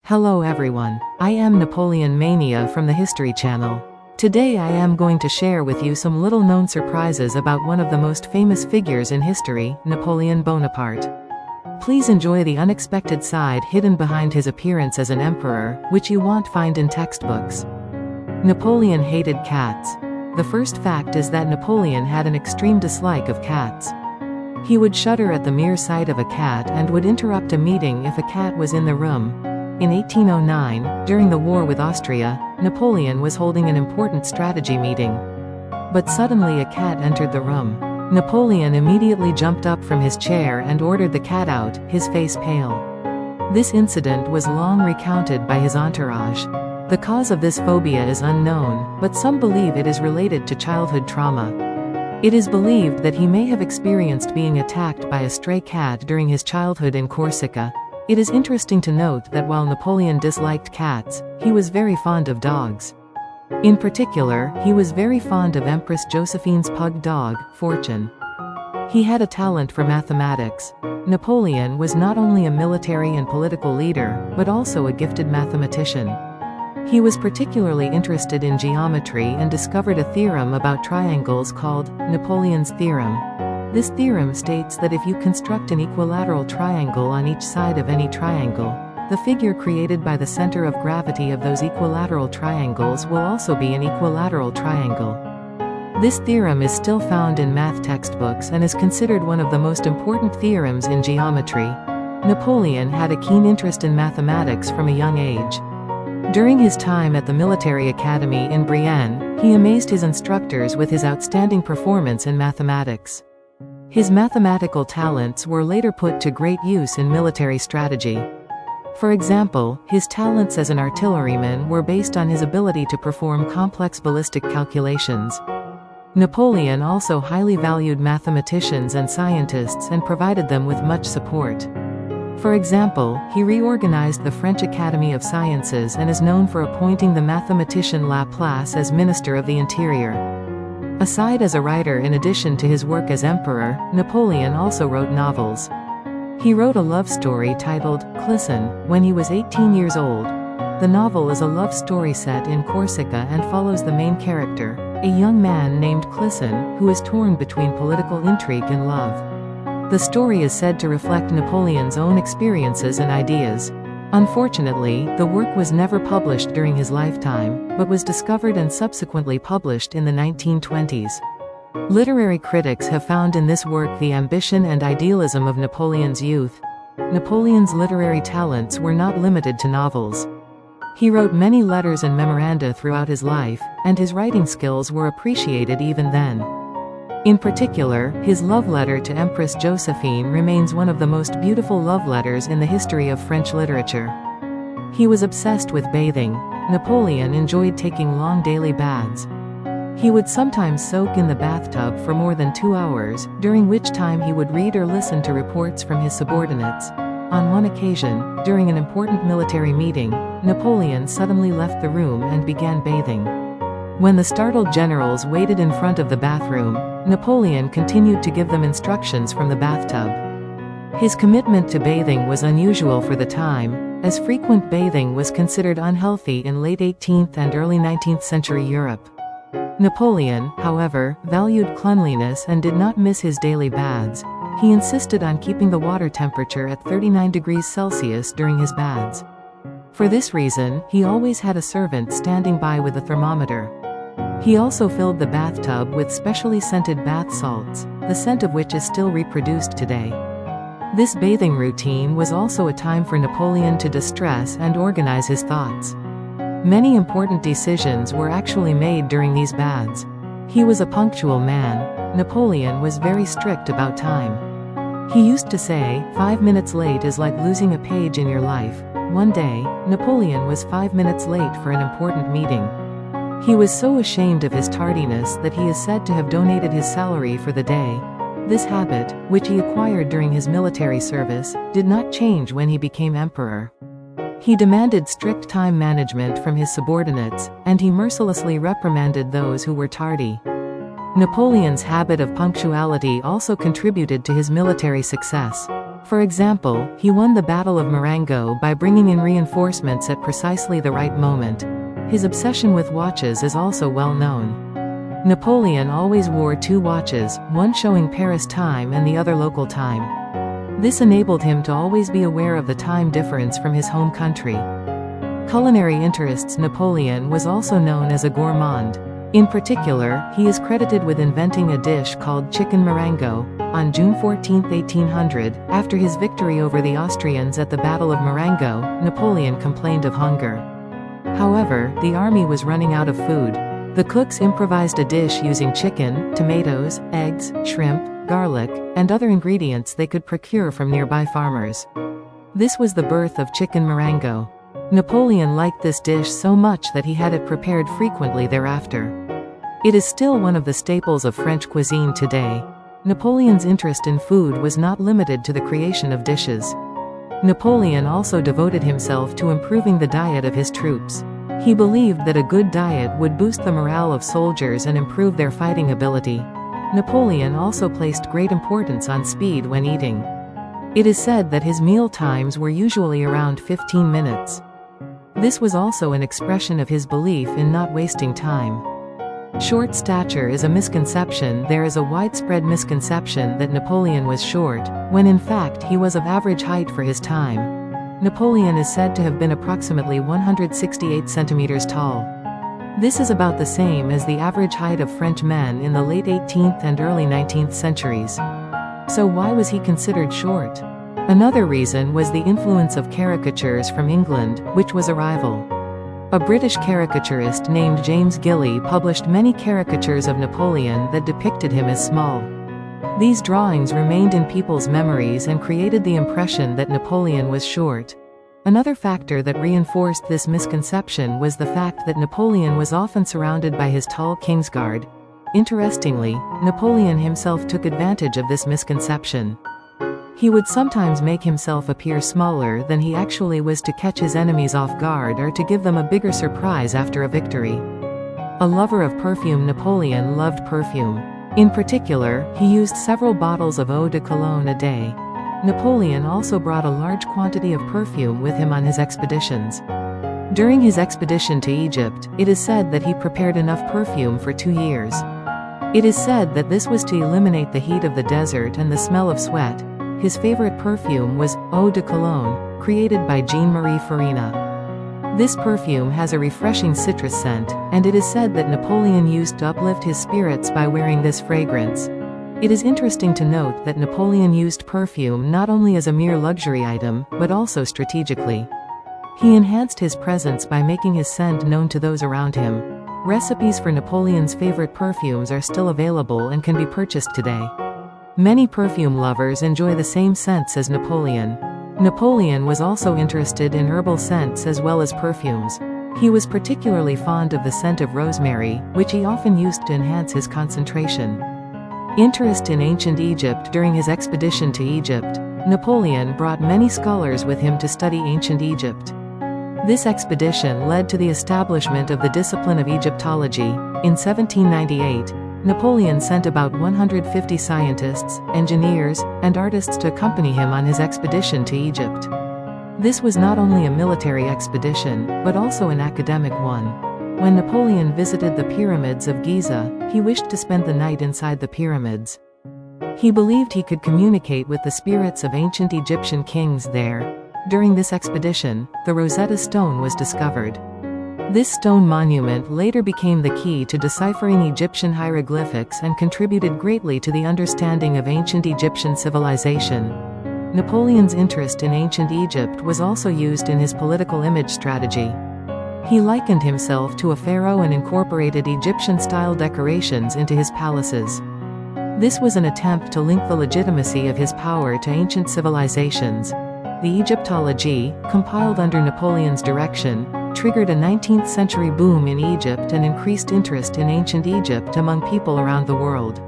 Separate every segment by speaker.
Speaker 1: Hello everyone, I am Napoleon Mania from the History Channel. Today I am going to share with you some little known surprises about one of the most famous figures in history, Napoleon Bonaparte. Please enjoy the unexpected side hidden behind his appearance as an emperor, which you won't find in textbooks. Napoleon hated cats. The first fact is that Napoleon had an extreme dislike of cats. He would shudder at the mere sight of a cat and would interrupt a meeting if a cat was in the room. In 1809, during the war with Austria, Napoleon was holding an important strategy meeting. But suddenly a cat entered the room. Napoleon immediately jumped up from his chair and ordered the cat out, his face pale. This incident was long recounted by his entourage. The cause of this phobia is unknown, but some believe it is related to childhood trauma. It is believed that he may have experienced being attacked by a stray cat during his childhood in Corsica. It is interesting to note that while Napoleon disliked cats, he was very fond of dogs. In particular, he was very fond of Empress Josephine's pug dog, Fortune. He had a talent for mathematics. Napoleon was not only a military and political leader, but also a gifted mathematician. He was particularly interested in geometry and discovered a theorem about triangles called Napoleon's theorem. This theorem states that if you construct an equilateral triangle on each side of any triangle, the figure created by the center of gravity of those equilateral triangles will also be an equilateral triangle. This theorem is still found in math textbooks and is considered one of the most important theorems in geometry. Napoleon had a keen interest in mathematics from a young age. During his time at the military academy in Brienne, he amazed his instructors with his outstanding performance in mathematics. His mathematical talents were later put to great use in military strategy. For example, his talents as an artilleryman were based on his ability to perform complex ballistic calculations. Napoleon also highly valued mathematicians and scientists and provided them with much support. For example, he reorganized the French Academy of Sciences and is known for appointing the mathematician Laplace as Minister of the Interior. Aside as a writer, in addition to his work as emperor, Napoleon also wrote novels. He wrote a love story titled Clisson when he was 18 years old. The novel is a love story set in Corsica and follows the main character, a young man named Clisson, who is torn between political intrigue and love. The story is said to reflect Napoleon's own experiences and ideas. Unfortunately, the work was never published during his lifetime, but was discovered and subsequently published in the 1920s. Literary critics have found in this work the ambition and idealism of Napoleon's youth. Napoleon's literary talents were not limited to novels. He wrote many letters and memoranda throughout his life, and his writing skills were appreciated even then. In particular, his love letter to Empress Josephine remains one of the most beautiful love letters in the history of French literature. He was obsessed with bathing. Napoleon enjoyed taking long daily baths. He would sometimes soak in the bathtub for more than 2 hours, during which time he would read or listen to reports from his subordinates. On one occasion, during an important military meeting, Napoleon suddenly left the room and began bathing. When the startled generals waited in front of the bathroom, Napoleon continued to give them instructions from the bathtub. His commitment to bathing was unusual for the time, as frequent bathing was considered unhealthy in late 18th and early 19th century Europe. Napoleon, however, valued cleanliness and did not miss his daily baths. He insisted on keeping the water temperature at 39 degrees Celsius during his baths. For this reason, he always had a servant standing by with a thermometer. He also filled the bathtub with specially scented bath salts, the scent of which is still reproduced today. This bathing routine was also a time for Napoleon to distress and organize his thoughts. Many important decisions were actually made during these baths. He was a punctual man. Napoleon was very strict about time. He used to say, 5 minutes late is like losing a page in your life. One day, Napoleon was 5 minutes late for an important meeting. He was so ashamed of his tardiness that he is said to have donated his salary for the day. This habit, which he acquired during his military service, did not change when he became emperor. He demanded strict time management from his subordinates, and he mercilessly reprimanded those who were tardy. Napoleon's habit of punctuality also contributed to his military success. For example, he won the Battle of Marengo by bringing in reinforcements at precisely the right moment. His obsession with watches is also well known. Napoleon always wore 2 watches, one showing Paris time and the other local time. This enabled him to always be aware of the time difference from his home country. Culinary interests. Napoleon was also known as a gourmand. In particular, he is credited with inventing a dish called chicken marengo. On June 14, 1800, after his victory over the Austrians at the Battle of Marengo, Napoleon complained of hunger. However, the army was running out of food. The cooks improvised a dish using chicken, tomatoes, eggs, shrimp, garlic, and other ingredients they could procure from nearby farmers. This was the birth of chicken marengo. Napoleon liked this dish so much that he had it prepared frequently thereafter. It is still one of the staples of French cuisine today. Napoleon's interest in food was not limited to the creation of dishes. Napoleon also devoted himself to improving the diet of his troops. He believed that a good diet would boost the morale of soldiers and improve their fighting ability. Napoleon also placed great importance on speed when eating. It is said that his meal times were usually around 15 minutes. This was also an expression of his belief in not wasting time. Short stature is a misconception. There is a widespread misconception that Napoleon was short, when in fact he was of average height for his time. Napoleon is said to have been approximately 168 centimeters tall. This is about the same as the average height of French men in the late 18th and early 19th centuries. So why was he considered short? Another reason was the influence of caricatures from England, which was a rival. A British caricaturist named James Gilly published many caricatures of Napoleon that depicted him as small. These drawings remained in people's memories and created the impression that Napoleon was short. Another factor that reinforced this misconception was the fact that Napoleon was often surrounded by his tall Kingsguard. Interestingly, Napoleon himself took advantage of this misconception. He would sometimes make himself appear smaller than he actually was to catch his enemies off guard or to give them a bigger surprise after a victory. A lover of perfume. Napoleon loved perfume. In particular, he used several bottles of eau de cologne a day. Napoleon also brought a large quantity of perfume with him on his expeditions. During his expedition to Egypt, it is said that he prepared enough perfume for 2 years. It is said that this was to eliminate the heat of the desert and the smell of sweat. His favorite perfume was eau de cologne, created by Jean-Marie Farina. This perfume has a refreshing citrus scent, and it is said that Napoleon used to uplift his spirits by wearing this fragrance. It is interesting to note that Napoleon used perfume not only as a mere luxury item, but also strategically. He enhanced his presence by making his scent known to those around him. Recipes for Napoleon's favorite perfumes are still available and can be purchased today. Many perfume lovers enjoy the same scents as Napoleon. Napoleon was also interested in herbal scents as well as perfumes. He was particularly fond of the scent of rosemary, which he often used to enhance his concentration. Interest in ancient Egypt. During his expedition to Egypt, Napoleon brought many scholars with him to study ancient Egypt. This expedition led to the establishment of the discipline of Egyptology. In 1798, Napoleon sent about 150 scientists, engineers, and artists to accompany him on his expedition to Egypt. This was not only a military expedition, but also an academic one. When Napoleon visited the pyramids of Giza, he wished to spend the night inside the pyramids. He believed he could communicate with the spirits of ancient Egyptian kings there. During this expedition, the Rosetta Stone was discovered. This stone monument later became the key to deciphering Egyptian hieroglyphics and contributed greatly to the understanding of ancient Egyptian civilization. Napoleon's interest in ancient Egypt was also used in his political image strategy. He likened himself to a pharaoh and incorporated Egyptian-style decorations into his palaces. This was an attempt to link the legitimacy of his power to ancient civilizations. The Egyptology, compiled under Napoleon's direction, triggered a 19th century boom in Egypt and increased interest in ancient Egypt among people around the world.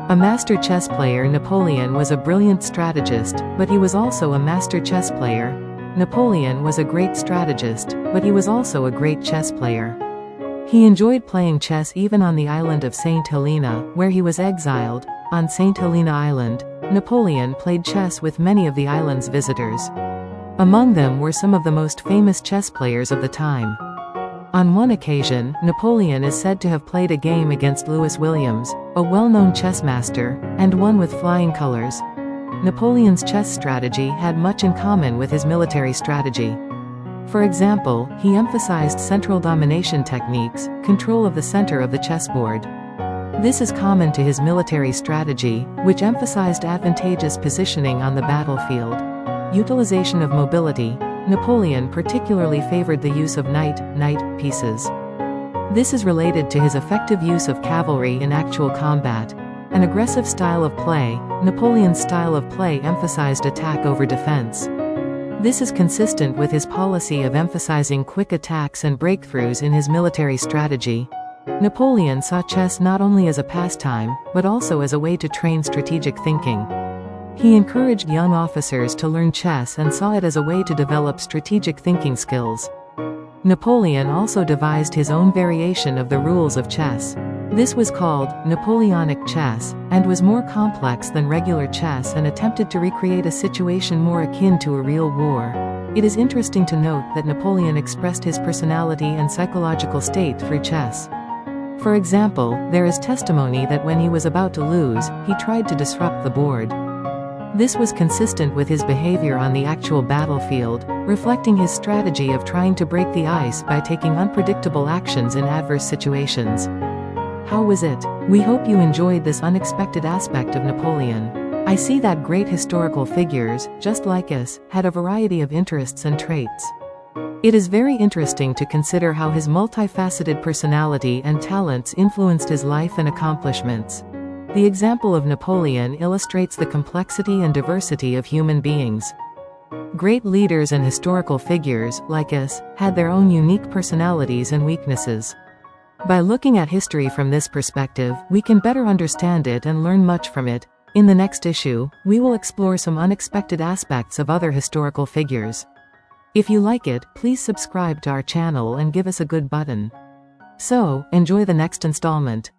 Speaker 1: A master chess player. Napoleon was a brilliant strategist, but he was also a master chess player. Napoleon was a great strategist, but he was also a great chess player. He enjoyed playing chess even on the island of St. Helena, where he was exiled. On St. Helena Island, Napoleon played chess with many of the island's visitors. Among them were some of the most famous chess players of the time. On one occasion, Napoleon is said to have played a game against Lewis Williams, a well-known chess master, and won with flying colors. Napoleon's chess strategy had much in common with his military strategy. For example, he emphasized central domination techniques, control of the center of the chessboard. This is common to his military strategy, which emphasized advantageous positioning on the battlefield. Utilization of mobility. Napoleon particularly favored the use of knight pieces. This is related to his effective use of cavalry in actual combat. An aggressive style of play, Napoleon's style of play emphasized attack over defense. This is consistent with his policy of emphasizing quick attacks and breakthroughs in his military strategy. Napoleon saw chess not only as a pastime, but also as a way to train strategic thinking. He encouraged young officers to learn chess and saw it as a way to develop strategic thinking skills. Napoleon also devised his own variation of the rules of chess. This was called Napoleonic chess, and was more complex than regular chess and attempted to recreate a situation more akin to a real war. It is interesting to note that Napoleon expressed his personality and psychological state through chess. For example, there is testimony that when he was about to lose, he tried to disrupt the board. This was consistent with his behavior on the actual battlefield, reflecting his strategy of trying to break the ice by taking unpredictable actions in adverse situations. How was it? We hope you enjoyed this unexpected aspect of Napoleon. I see that great historical figures, just like us, had a variety of interests and traits. It is very interesting to consider how his multifaceted personality and talents influenced his life and accomplishments. The example of Napoleon illustrates the complexity and diversity of human beings. Great leaders and historical figures, like us, had their own unique personalities and weaknesses. By looking at history from this perspective, we can better understand it and learn much from it. In the next issue, we will explore some unexpected aspects of other historical figures. If you like it, please subscribe to our channel and give us a good button. So, enjoy the next installment.